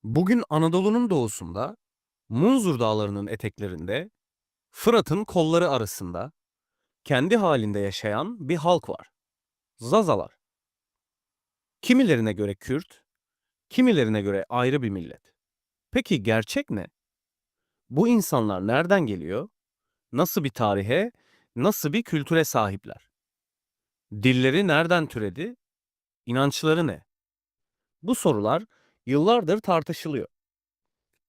Bugün Anadolu'nun doğusunda, Munzur Dağları'nın eteklerinde, Fırat'ın kolları arasında, kendi halinde yaşayan bir halk var. Zazalar. Kimilerine göre Kürt, kimilerine göre ayrı bir millet. Peki gerçek ne? Bu insanlar nereden geliyor? Nasıl bir tarihe, nasıl bir kültüre sahipler? Dilleri nereden türedi? İnançları ne? Bu sorular yıllardır tartışılıyor.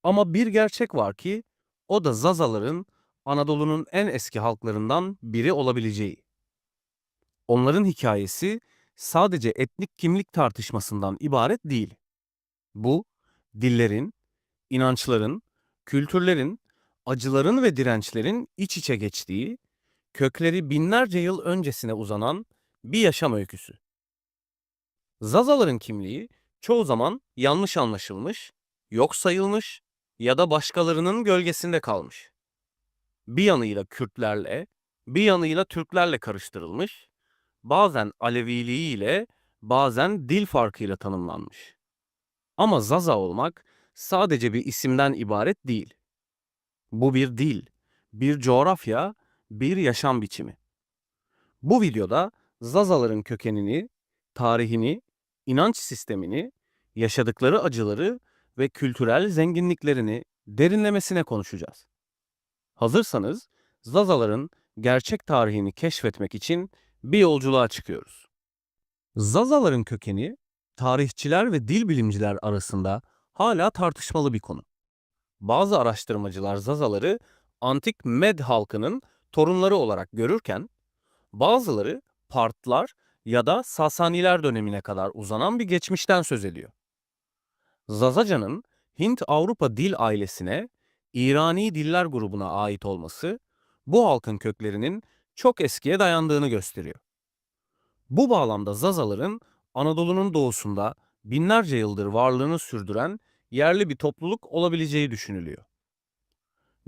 Ama bir gerçek var ki o da Zazaların Anadolu'nun en eski halklarından biri olabileceği. Onların hikayesi sadece etnik kimlik tartışmasından ibaret değil. Bu, dillerin, inançların, kültürlerin, acıların ve dirençlerin iç içe geçtiği, kökleri binlerce yıl öncesine uzanan bir yaşam öyküsü. Zazaların kimliği çoğu zaman yanlış anlaşılmış, yok sayılmış ya da başkalarının gölgesinde kalmış. Bir yanıyla Kürtlerle, bir yanıyla Türklerle karıştırılmış, bazen Aleviliğiyle, bazen dil farkıyla tanımlanmış. Ama Zaza olmak sadece bir isimden ibaret değil. Bu bir dil, bir coğrafya, bir yaşam biçimi. Bu videoda Zazaların kökenini, tarihini, inanç sistemini, yaşadıkları acıları ve kültürel zenginliklerini derinlemesine konuşacağız. Hazırsanız Zazaların gerçek tarihini keşfetmek için bir yolculuğa çıkıyoruz. Zazaların kökeni tarihçiler ve dil bilimciler arasında hala tartışmalı bir konu. Bazı araştırmacılar Zazaları antik Med halkının torunları olarak görürken bazıları Partlar ya da Sasaniler dönemine kadar uzanan bir geçmişten söz ediyor. Zazaca'nın Hint-Avrupa dil ailesine, İrani diller grubuna ait olması, bu halkın köklerinin çok eskiye dayandığını gösteriyor. Bu bağlamda Zazaların Anadolu'nun doğusunda binlerce yıldır varlığını sürdüren yerli bir topluluk olabileceği düşünülüyor.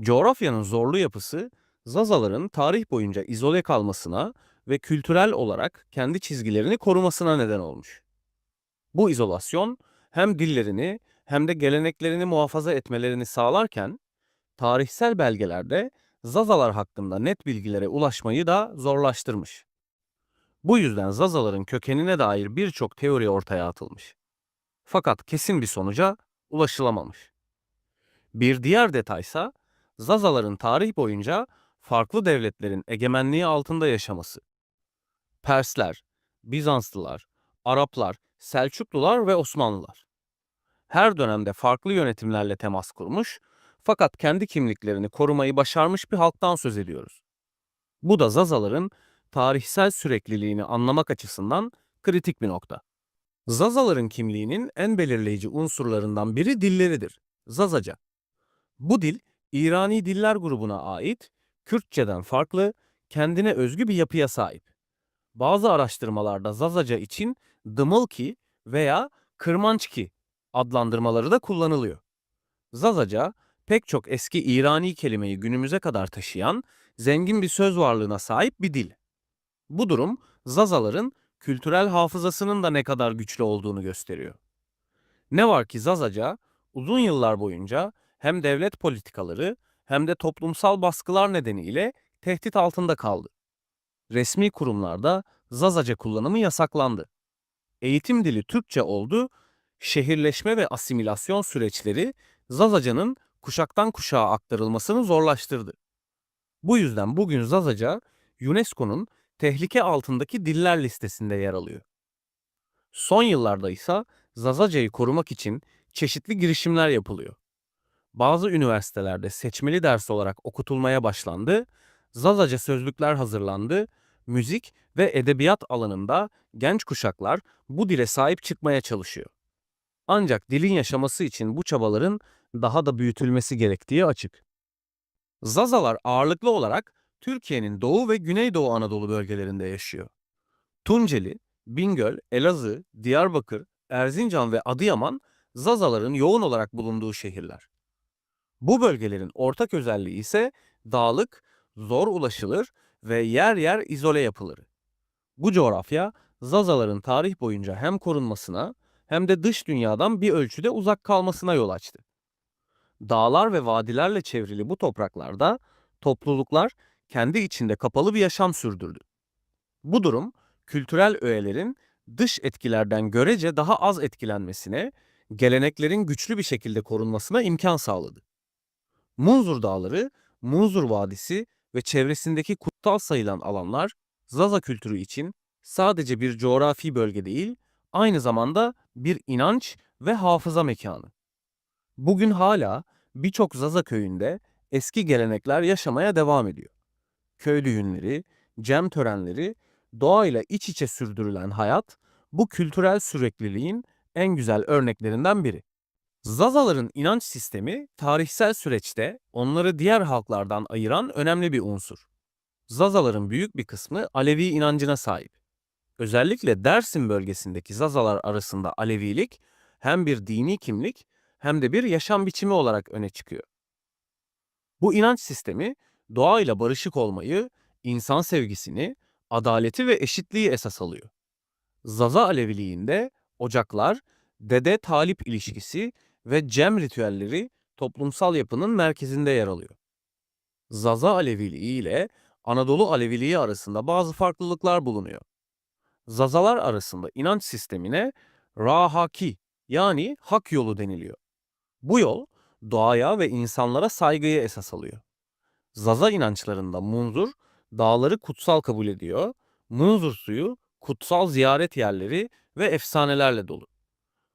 Coğrafyanın zorlu yapısı, Zazaların tarih boyunca izole kalmasına ve kültürel olarak kendi çizgilerini korumasına neden olmuş. Bu izolasyon hem dillerini hem de geleneklerini muhafaza etmelerini sağlarken, tarihsel belgelerde Zazalar hakkında net bilgilere ulaşmayı da zorlaştırmış. Bu yüzden Zazaların kökenine dair birçok teori ortaya atılmış. Fakat kesin bir sonuca ulaşılamamış. Bir diğer detaysa Zazaların tarih boyunca farklı devletlerin egemenliği altında yaşaması. Persler, Bizanslılar, Araplar, Selçuklular ve Osmanlılar. Her dönemde farklı yönetimlerle temas kurmuş fakat kendi kimliklerini korumayı başarmış bir halktan söz ediyoruz. Bu da Zazaların tarihsel sürekliliğini anlamak açısından kritik bir nokta. Zazaların kimliğinin en belirleyici unsurlarından biri dilleridir. Zazaca. Bu dil, İrani diller grubuna ait, Kürtçeden farklı, kendine özgü bir yapıya sahip. Bazı araştırmalarda Zazaca için Dımılki veya Kırmançki adlandırmaları da kullanılıyor. Zazaca, pek çok eski İrani kelimeyi günümüze kadar taşıyan, zengin bir söz varlığına sahip bir dil. Bu durum, Zazaların kültürel hafızasının da ne kadar güçlü olduğunu gösteriyor. Ne var ki Zazaca, uzun yıllar boyunca hem devlet politikaları hem de toplumsal baskılar nedeniyle tehdit altında kaldı. Resmi kurumlarda Zazaca kullanımı yasaklandı. Eğitim dili Türkçe oldu, şehirleşme ve asimilasyon süreçleri Zazaca'nın kuşaktan kuşağa aktarılmasını zorlaştırdı. Bu yüzden bugün Zazaca, UNESCO'nun tehlike altındaki diller listesinde yer alıyor. Son yıllarda ise Zazaca'yı korumak için çeşitli girişimler yapılıyor. Bazı üniversitelerde seçmeli ders olarak okutulmaya başlandı, Zazaca sözlükler hazırlandı, müzik ve edebiyat alanında genç kuşaklar bu dile sahip çıkmaya çalışıyor. Ancak dilin yaşaması için bu çabaların daha da büyütülmesi gerektiği açık. Zazalar ağırlıklı olarak Türkiye'nin Doğu ve Güneydoğu Anadolu bölgelerinde yaşıyor. Tunceli, Bingöl, Elazığ, Diyarbakır, Erzincan ve Adıyaman Zazaların yoğun olarak bulunduğu şehirler. Bu bölgelerin ortak özelliği ise dağlık, zor ulaşılır ve yer yer izole yapıları. Bu coğrafya Zazaların tarih boyunca hem korunmasına hem de dış dünyadan bir ölçüde uzak kalmasına yol açtı. Dağlar ve vadilerle çevrili bu topraklarda topluluklar kendi içinde kapalı bir yaşam sürdürdü. Bu durum kültürel öğelerin dış etkilerden görece daha az etkilenmesine, geleneklerin güçlü bir şekilde korunmasına imkan sağladı. Munzur Dağları, Munzur Vadisi ve çevresindeki kutsal sayılan alanlar Zaza kültürü için sadece bir coğrafi bölge değil, aynı zamanda bir inanç ve hafıza mekanı. Bugün hala birçok Zaza köyünde eski gelenekler yaşamaya devam ediyor. Köy düğünleri, cem törenleri, doğayla iç içe sürdürülen hayat bu kültürel sürekliliğin en güzel örneklerinden biri. Zazaların inanç sistemi tarihsel süreçte onları diğer halklardan ayıran önemli bir unsur. Zazaların büyük bir kısmı Alevi inancına sahip. Özellikle Dersim bölgesindeki Zazalar arasında Alevilik hem bir dini kimlik hem de bir yaşam biçimi olarak öne çıkıyor. Bu inanç sistemi doğayla barışık olmayı, insan sevgisini, adaleti ve eşitliği esas alıyor. Zaza Aleviliğinde ocaklar, dede-talip ilişkisi ve cem ritüelleri toplumsal yapının merkezinde yer alıyor. Zaza Aleviliği ile Anadolu Aleviliği arasında bazı farklılıklar bulunuyor. Zazalar arasında inanç sistemine Rahaki yani hak yolu deniliyor. Bu yol doğaya ve insanlara saygıyı esas alıyor. Zaza inançlarında Munzur dağları kutsal kabul ediyor. Munzur suyu kutsal ziyaret yerleri ve efsanelerle dolu.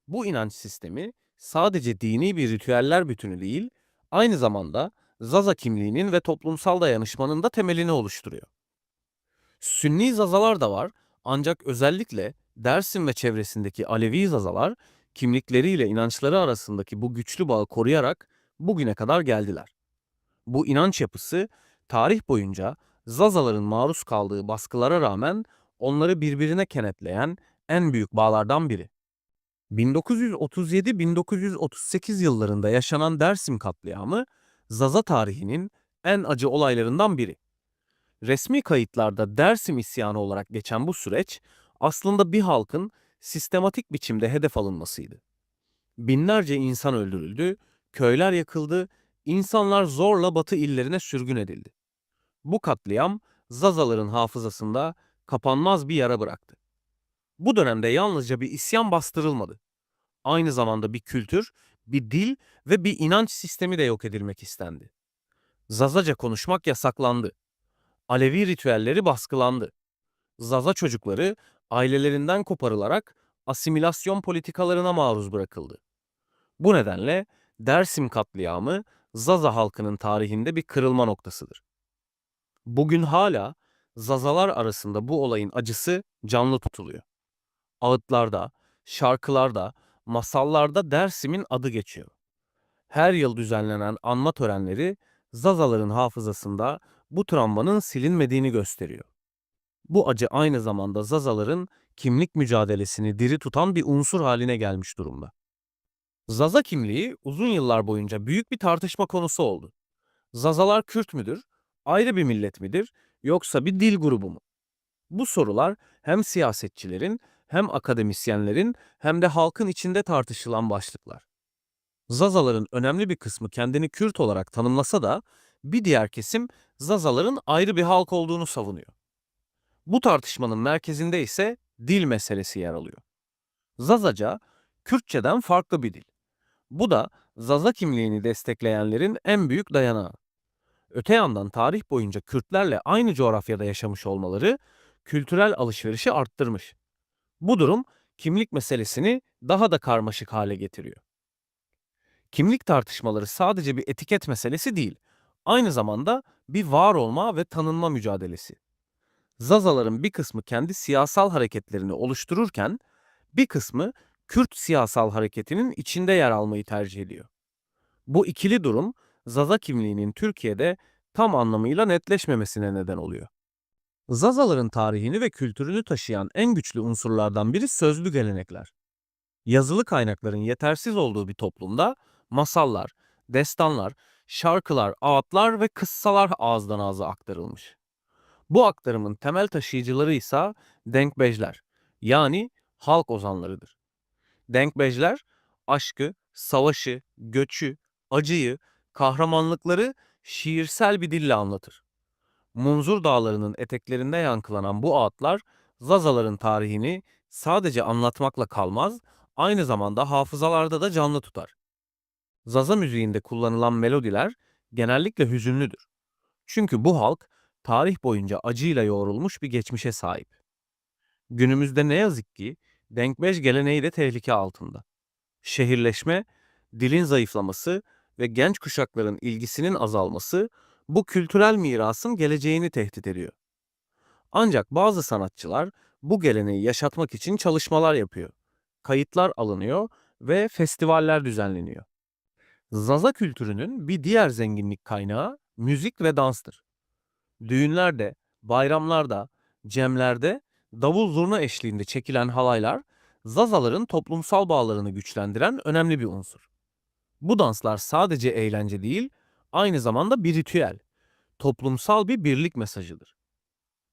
Bu inanç sistemi sadece dini bir ritüeller bütünü değil, aynı zamanda Zaza kimliğinin ve toplumsal dayanışmanın da temelini oluşturuyor. Sünni Zazalar da var, ancak özellikle Dersim ve çevresindeki Alevi Zazalar kimlikleriyle inançları arasındaki bu güçlü bağı koruyarak bugüne kadar geldiler. Bu inanç yapısı tarih boyunca Zazaların maruz kaldığı baskılara rağmen onları birbirine kenetleyen en büyük bağlardan biri. 1937-1938 yıllarında yaşanan Dersim katliamı Zaza tarihinin en acı olaylarından biri. Resmi kayıtlarda Dersim isyanı olarak geçen bu süreç aslında bir halkın sistematik biçimde hedef alınmasıydı. Binlerce insan öldürüldü, köyler yakıldı, insanlar zorla batı illerine sürgün edildi. Bu katliam Zazaların hafızasında kapanmaz bir yara bıraktı. Bu dönemde yalnızca bir isyan bastırılmadı. Aynı zamanda bir kültür, bir dil ve bir inanç sistemi de yok edilmek istendi. Zazaca konuşmak yasaklandı. Alevi ritüelleri baskılandı. Zaza çocukları ailelerinden koparılarak asimilasyon politikalarına maruz bırakıldı. Bu nedenle Dersim katliamı Zaza halkının tarihinde bir kırılma noktasıdır. Bugün hala Zazalar arasında bu olayın acısı canlı tutuluyor. Ağıtlarda, şarkılarda, masallarda Dersim'in adı geçiyor. Her yıl düzenlenen anma törenleri Zazaların hafızasında bu travmanın silinmediğini gösteriyor. Bu acı aynı zamanda Zazaların kimlik mücadelesini diri tutan bir unsur haline gelmiş durumda. Zaza kimliği uzun yıllar boyunca büyük bir tartışma konusu oldu. Zazalar Kürt müdür, ayrı bir millet midir, yoksa bir dil grubu mu? Bu sorular hem siyasetçilerin, hem akademisyenlerin, hem de halkın içinde tartışılan başlıklar. Zazaların önemli bir kısmı kendini Kürt olarak tanımlasa da bir diğer kesim Zazaların ayrı bir halk olduğunu savunuyor. Bu tartışmanın merkezinde ise dil meselesi yer alıyor. Zazaca, Kürtçeden farklı bir dil. Bu da Zaza kimliğini destekleyenlerin en büyük dayanağı. Öte yandan tarih boyunca Kürtlerle aynı coğrafyada yaşamış olmaları kültürel alışverişi arttırmış. Bu durum kimlik meselesini daha da karmaşık hale getiriyor. Kimlik tartışmaları sadece bir etiket meselesi değil, aynı zamanda bir var olma ve tanınma mücadelesi. Zazaların bir kısmı kendi siyasal hareketlerini oluştururken, bir kısmı Kürt siyasal hareketinin içinde yer almayı tercih ediyor. Bu ikili durum Zaza kimliğinin Türkiye'de tam anlamıyla netleşmemesine neden oluyor. Zazaların tarihini ve kültürünü taşıyan en güçlü unsurlardan biri sözlü gelenekler. Yazılı kaynakların yetersiz olduğu bir toplumda masallar, destanlar, şarkılar, ağıtlar ve kıssalar ağızdan ağza aktarılmış. Bu aktarımın temel taşıyıcıları ise denkbejler, yani halk ozanlarıdır. Denkbejler, aşkı, savaşı, göçü, acıyı, kahramanlıkları şiirsel bir dille anlatır. Munzur Dağları'nın eteklerinde yankılanan bu ağıtlar, Zazaların tarihini sadece anlatmakla kalmaz, aynı zamanda hafızalarda da canlı tutar. Zaza müziğinde kullanılan melodiler genellikle hüzünlüdür. Çünkü bu halk tarih boyunca acıyla yoğrulmuş bir geçmişe sahip. Günümüzde ne yazık ki denkbej geleneği de tehlike altında. Şehirleşme, dilin zayıflaması ve genç kuşakların ilgisinin azalması bu kültürel mirasın geleceğini tehdit ediyor. Ancak bazı sanatçılar bu geleneği yaşatmak için çalışmalar yapıyor. Kayıtlar alınıyor ve festivaller düzenleniyor. Zaza kültürünün bir diğer zenginlik kaynağı müzik ve danstır. Düğünlerde, bayramlarda, cemlerde, davul zurna eşliğinde çekilen halaylar, Zazaların toplumsal bağlarını güçlendiren önemli bir unsur. Bu danslar sadece eğlence değil, aynı zamanda bir ritüel, toplumsal bir birlik mesajıdır.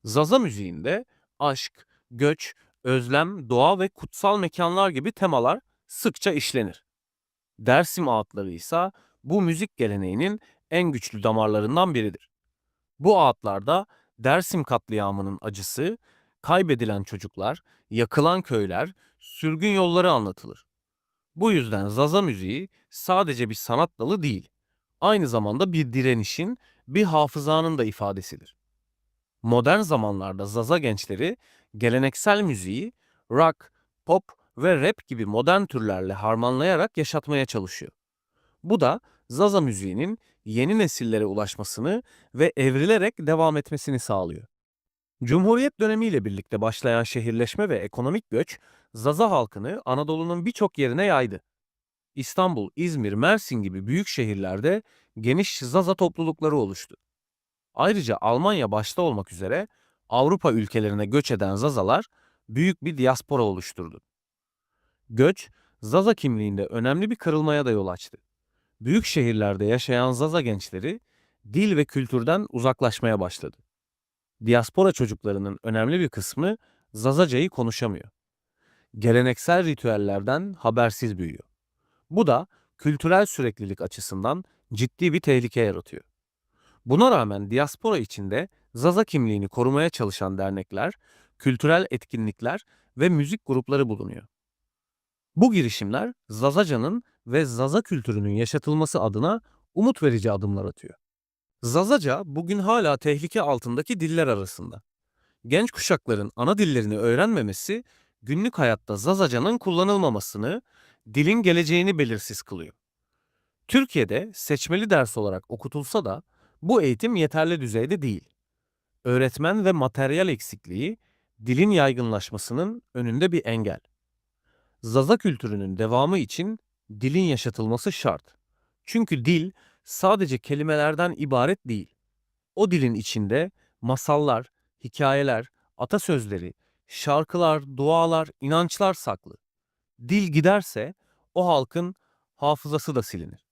Zaza müziğinde aşk, göç, özlem, doğa ve kutsal mekanlar gibi temalar sıkça işlenir. Dersim ağıtları ise bu müzik geleneğinin en güçlü damarlarından biridir. Bu ağıtlarda Dersim katliamının acısı, kaybedilen çocuklar, yakılan köyler, sürgün yolları anlatılır. Bu yüzden Zaza müziği sadece bir sanat dalı değil, aynı zamanda bir direnişin, bir hafızanın da ifadesidir. Modern zamanlarda Zaza gençleri geleneksel müziği rock, pop ve rap gibi modern türlerle harmanlayarak yaşatmaya çalışıyor. Bu da Zaza müziğinin yeni nesillere ulaşmasını ve evrilerek devam etmesini sağlıyor. Cumhuriyet dönemiyle birlikte başlayan şehirleşme ve ekonomik göç, Zaza halkını Anadolu'nun birçok yerine yaydı. İstanbul, İzmir, Mersin gibi büyük şehirlerde geniş Zaza toplulukları oluştu. Ayrıca Almanya başta olmak üzere Avrupa ülkelerine göç eden Zazalar büyük bir diaspora oluşturdu. Göç, Zaza kimliğinde önemli bir kırılmaya da yol açtı. Büyük şehirlerde yaşayan Zaza gençleri dil ve kültürden uzaklaşmaya başladı. Diaspora çocuklarının önemli bir kısmı Zazacayı konuşamıyor. Geleneksel ritüellerden habersiz büyüyor. Bu da kültürel süreklilik açısından ciddi bir tehlike yaratıyor. Buna rağmen diaspora içinde Zaza kimliğini korumaya çalışan dernekler, kültürel etkinlikler ve müzik grupları bulunuyor. Bu girişimler Zazaca'nın ve Zaza kültürünün yaşatılması adına umut verici adımlar atıyor. Zazaca bugün hala tehlike altındaki diller arasında. Genç kuşakların ana dillerini öğrenmemesi, günlük hayatta Zazaca'nın kullanılmamasını, dilin geleceğini belirsiz kılıyor. Türkiye'de seçmeli ders olarak okutulsa da bu eğitim yeterli düzeyde değil. Öğretmen ve materyal eksikliği dilin yaygınlaşmasının önünde bir engel. Zaza kültürünün devamı için dilin yaşatılması şart. Çünkü dil sadece kelimelerden ibaret değil. O dilin içinde masallar, hikayeler, atasözleri, şarkılar, dualar, inançlar saklı. Dil giderse o halkın hafızası da silinir.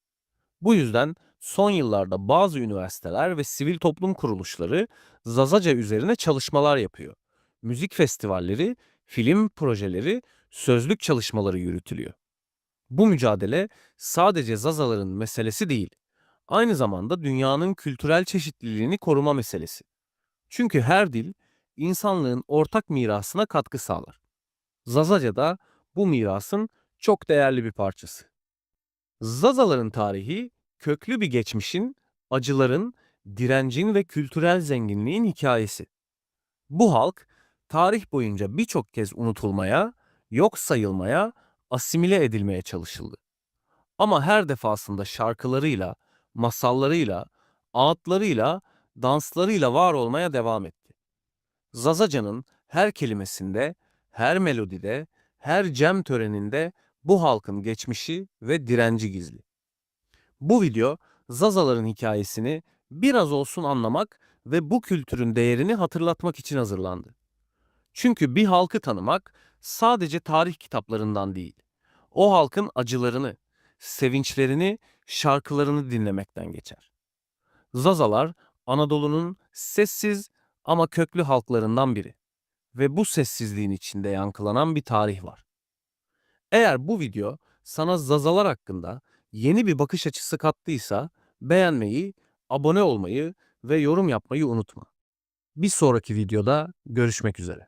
Bu yüzden son yıllarda bazı üniversiteler ve sivil toplum kuruluşları Zazaca üzerine çalışmalar yapıyor. Müzik festivalleri, film projeleri, sözlük çalışmaları yürütülüyor. Bu mücadele sadece Zazaların meselesi değil, aynı zamanda dünyanın kültürel çeşitliliğini koruma meselesi. Çünkü her dil insanlığın ortak mirasına katkı sağlar. Zazaca da bu mirasın çok değerli bir parçası. Zazaların tarihi köklü bir geçmişin, acıların, direncin ve kültürel zenginliğin hikayesi. Bu halk tarih boyunca birçok kez unutulmaya, yok sayılmaya, asimile edilmeye çalışıldı. Ama her defasında şarkılarıyla, masallarıyla, ağıtlarıyla, danslarıyla var olmaya devam etti. Zazaca'nın her kelimesinde, her melodide, her cem töreninde bu halkın geçmişi ve direnci gizli. Bu video Zazaların hikayesini biraz olsun anlamak ve bu kültürün değerini hatırlatmak için hazırlandı. Çünkü bir halkı tanımak sadece tarih kitaplarından değil, o halkın acılarını, sevinçlerini, şarkılarını dinlemekten geçer. Zazalar Anadolu'nun sessiz ama köklü halklarından biri ve bu sessizliğin içinde yankılanan bir tarih var. Eğer bu video sana Zazalar hakkında yeni bir bakış açısı kattıysa beğenmeyi, abone olmayı ve yorum yapmayı unutma. Bir sonraki videoda görüşmek üzere.